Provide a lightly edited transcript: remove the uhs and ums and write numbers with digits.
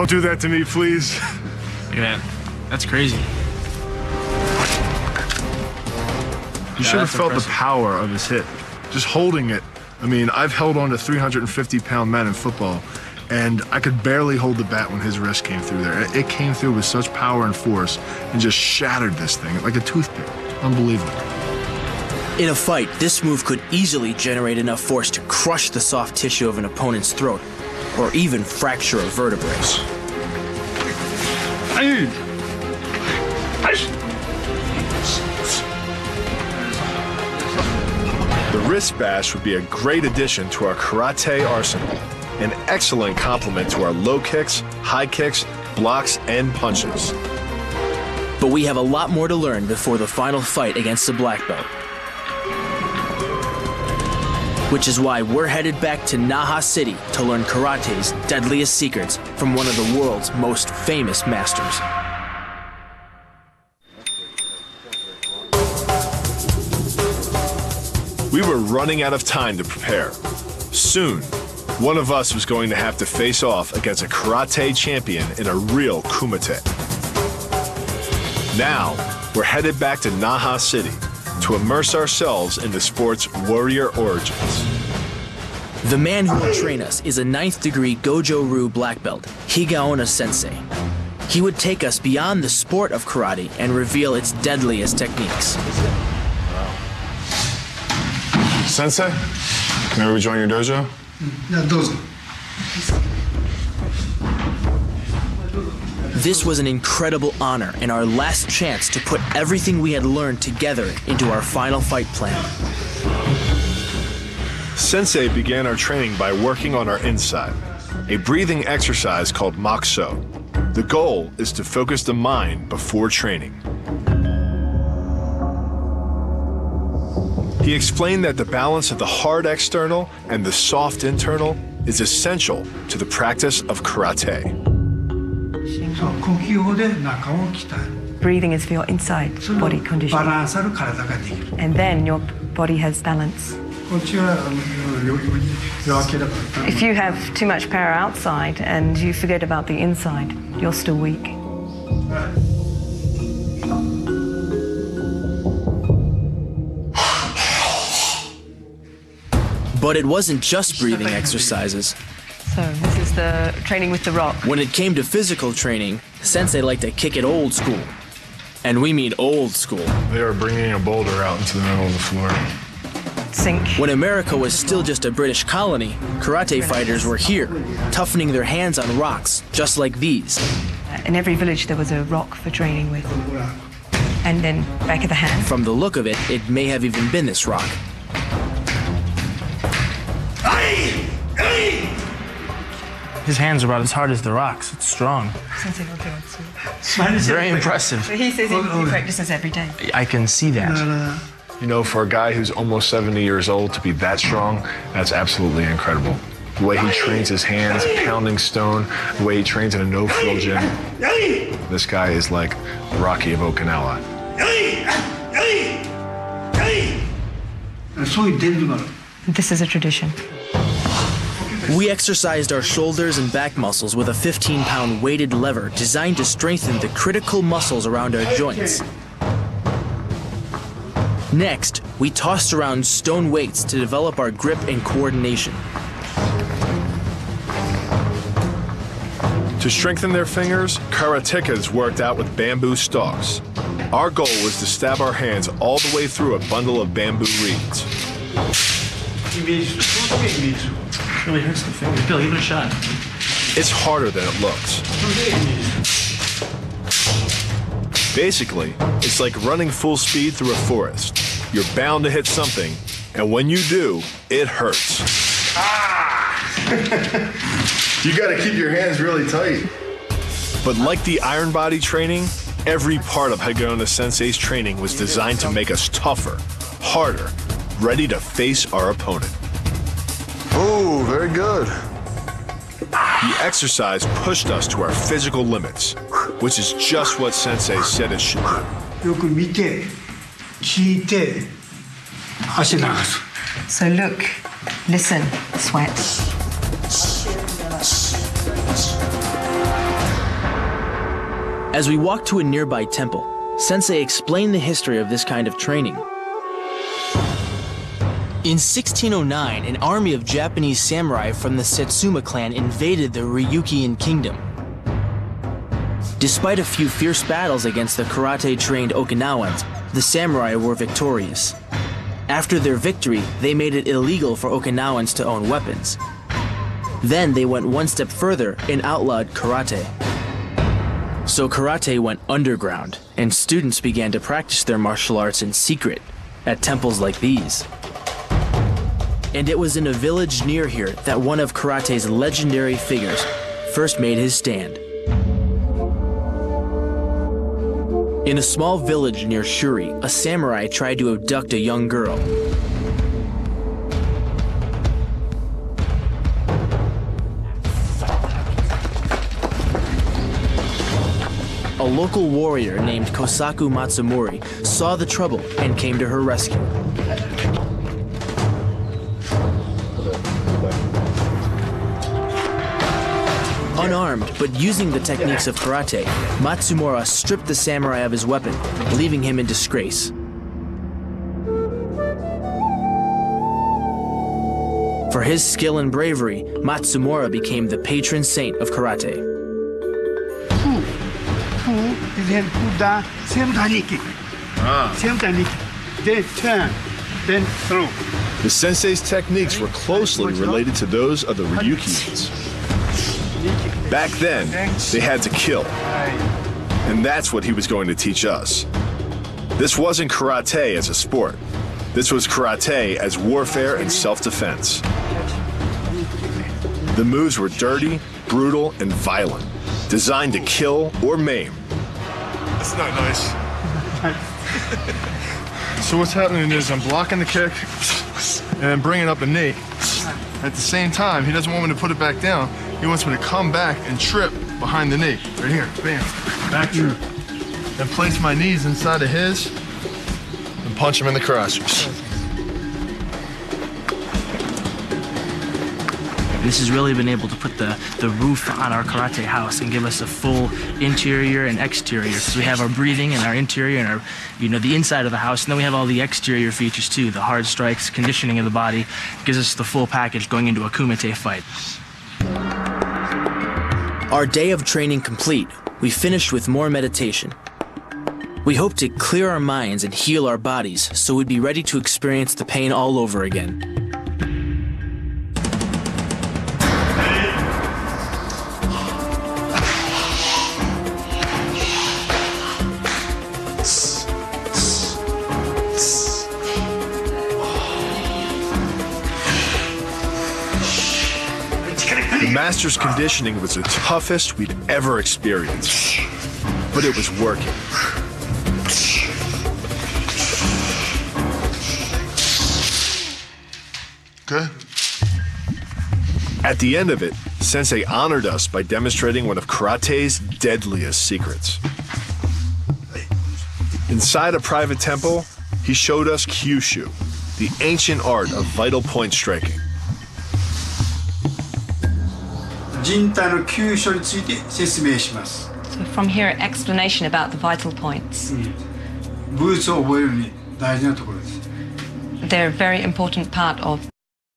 Don't do that to me, please. Look at that. That's crazy. You should have felt the power of his hit. Just holding it. I mean, I've held on to 350-pound men in football, and I could barely hold the bat when his wrist came through there. It came through with such power and force and just shattered this thing like a toothpick. Unbelievable. In a fight, this move could easily generate enough force to crush the soft tissue of an opponent's throat, or even fracture a vertebrae. The wrist bash would be a great addition to our karate arsenal, an excellent complement to our low kicks, high kicks, blocks, and punches. But we have a lot more to learn before the final fight against the black belt. Which is why we're headed back to Naha City to learn karate's deadliest secrets from one of the world's most famous masters. We were running out of time to prepare. Soon, one of us was going to have to face off against a karate champion in a real kumite. Now, we're headed back to Naha City to immerse ourselves in the sport's warrior origins. The man who will train us is a 9th degree Gojo-Ryu black belt, Higaonna Sensei. He would take us beyond the sport of karate and reveal its deadliest techniques. Sensei, may we join your dojo? This was an incredible honor and our last chance to put everything we had learned together into our final fight plan. Sensei began our training by working on our inside, a breathing exercise called Mokuso. The goal is to focus the mind before training. He explained that the balance of the hard external and the soft internal is essential to the practice of karate. Breathing is for your inside body condition. And then your body has balance. If you have too much power outside and you forget about the inside, you're still weak. But it wasn't just breathing exercises. So this is the training with the rock. When it came to physical training, Sensei liked to kick it old school. And we mean old school. They are bringing a boulder out into the middle of the floor. Sink. When America was still just a British colony, karate fighters were here, toughening their hands on rocks, just like these. In every village there was a rock for training with. And then back of the hand. From the look of it, it may have even been this rock. His hands are about as hard as the rocks. It's strong. Very impressive. He says he practices every day. I can see that. You know, for a guy who's almost 70 years old to be that strong, that's absolutely incredible. The way he trains his hands, pounding stone, the way he trains in a no-frill gym. This guy is like the Rocky of Okinawa. This is a tradition. We exercised our shoulders and back muscles with a 15-pound weighted lever designed to strengthen the critical muscles around our joints. Next, we tossed around stone weights to develop our grip and coordination. To strengthen their fingers, karatekas worked out with bamboo stalks. Our goal was to stab our hands all the way through a bundle of bamboo reeds. Really hurts the finger. Bill, give it a shot. It's harder than it looks. Basically, it's like running full speed through a forest. You're bound to hit something, and when you do, it hurts. You gotta keep your hands really tight. But like the iron body training, every part of Higaonna Sensei's training was designed to make us tougher, harder, ready to face our opponent. Oh, very good. The exercise pushed us to our physical limits, which is just what Sensei said it should do. So look, listen, sweat. As we walked to a nearby temple, Sensei explained the history of this kind of training. In 1609, an army of Japanese samurai from the Satsuma clan invaded the Ryukyuan kingdom. Despite a few fierce battles against the karate-trained Okinawans, the samurai were victorious. After their victory, they made it illegal for Okinawans to own weapons. Then they went one step further and outlawed karate. So karate went underground, and students began to practice their martial arts in secret at temples like these. And it was in a village near here that one of karate's legendary figures first made his stand. In a small village near Shuri, a samurai tried to abduct a young girl. A local warrior named Kosaku Matsumori saw the trouble and came to her rescue. Unarmed, but using the techniques of karate, Matsumura stripped the samurai of his weapon, leaving him in disgrace. For his skill and bravery, Matsumura became the patron saint of karate. Then put down, same time kick. Same time kick. Then turn, then throw. The sensei's techniques were closely related to those of the Ryukyuans. Back then, they had to kill. And that's what he was going to teach us. This wasn't karate as a sport. This was karate as warfare and self-defense. The moves were dirty, brutal, and violent, designed to kill or maim. That's not nice. So what's happening is I'm blocking the kick and bringing up a knee. At the same time, he doesn't want me to put it back down. He wants me to come back and trip behind the knee. Right here, bam, back trip. And place my knees inside of his and punch him in the crotch. This has really been able to put the roof on our karate house and give us a full interior and exterior. So we have our breathing and our interior and our, the inside of the house, and then we have all the exterior features too, the hard strikes, conditioning of the body. Gives us the full package going into a kumite fight. Our day of training complete, we finished with more meditation. We hoped to clear our minds and heal our bodies so we'd be ready to experience the pain all over again. The master's conditioning was the toughest we'd ever experienced, but it was working. Good. At the end of it, Sensei honored us by demonstrating one of karate's deadliest secrets. Inside a private temple, he showed us Kyushu, the ancient art of vital point striking. 人体の急所について説明します。 So from here, an explanation about the vital points. ブーツを覚えるに大事なところです。 They're a very important part of